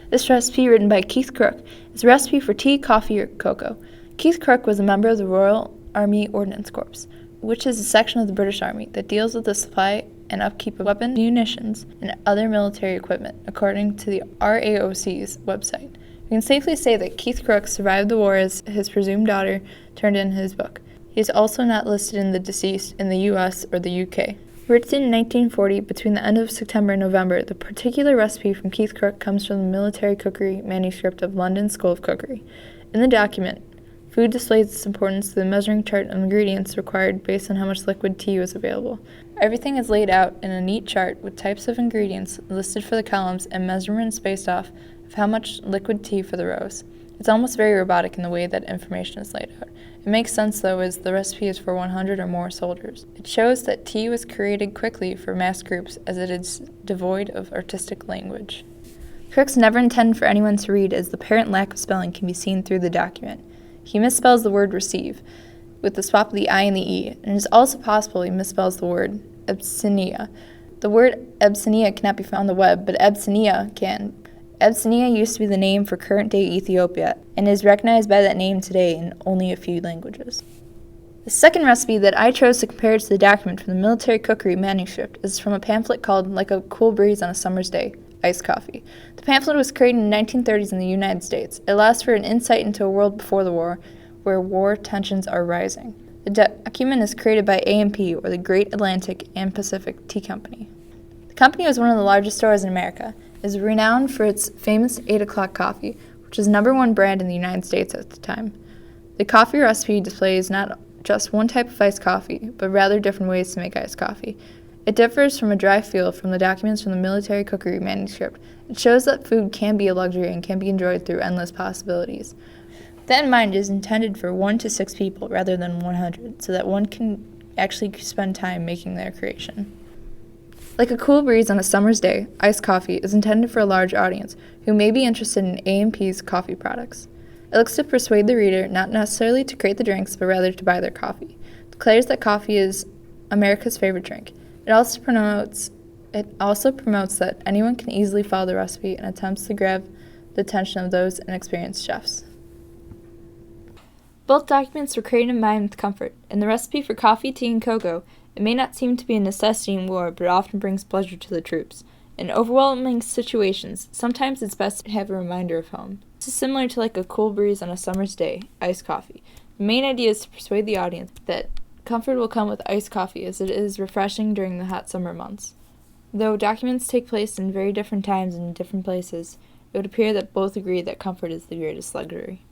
This recipe, written by Keith Crook, is a recipe for tea, coffee, or cocoa. Keith Crook was a member of the Royal Army Ordnance Corps, which is a section of the British Army that deals with the supply and upkeep of weapons, munitions, and other military equipment, according to the RAOC's website. We can safely say that Keith Crook survived the war, as his presumed daughter turned in his book. He is also not listed in the deceased in the U.S. or the U.K. Written in 1940, between the end of September and November, the particular recipe from Keith Crook comes from the military cookery manuscript of London School of Cookery. In the document, food displays its importance to the measuring chart of ingredients required based on how much liquid tea was available. Everything is laid out in a neat chart with types of ingredients listed for the columns and measurements based off of how much liquid tea for the rows. It's almost very robotic in the way that information is laid out. It makes sense, though, as the recipe is for 100 or more soldiers. It shows that tea was created quickly for mass groups, as it is devoid of artistic language. Crook's never intended for anyone to read, as the apparent lack of spelling can be seen through the document. He misspells the word receive, with the swap of the I and the E, and it is also possible he misspells the word Abyssinia. The word Abyssinia cannot be found on the web, but Abyssinia can. Abyssinia used to be the name for current-day Ethiopia, and is recognized by that name today in only a few languages. The second recipe that I chose to compare to the document from the military cookery manuscript is from a pamphlet called Like a Cool Breeze on a Summer's Day, Iced Coffee. The pamphlet was created in the 1930s in the United States. It allows for an insight into a world before the war, where war tensions are rising. The document is created by A&P, or the Great Atlantic and Pacific Tea Company. The company was one of the largest stores in America. It is renowned for its famous 8 o'clock coffee, which is #1 brand in the United States at the time. The coffee recipe displays not just one type of iced coffee, but rather different ways to make iced coffee. It differs from a dry feel from the documents from the military cookery manuscript. It shows that food can be a luxury and can be enjoyed through endless possibilities. With that in mind, it is intended for 1 to 6 people rather than 100, so that one can actually spend time making their creation. Like a Cool Breeze on a Summer's Day, iced coffee is intended for a large audience who may be interested in A&P's coffee products. It looks to persuade the reader not necessarily to create the drinks, but rather to buy their coffee. It declares that coffee is America's favorite drink. It also promotes that anyone can easily follow the recipe and attempts to grab the attention of those inexperienced chefs. Both documents were created in mind with comfort. In the recipe for coffee, tea, and cocoa, it may not seem to be a necessity in war, but it often brings pleasure to the troops. In overwhelming situations, sometimes it's best to have a reminder of home. This is similar to Like a Cool Breeze on a Summer's Day, iced coffee. The main idea is to persuade the audience that comfort will come with iced coffee, as it is refreshing during the hot summer months. Though documents take place in very different times and in different places, it would appear that both agree that comfort is the greatest luxury.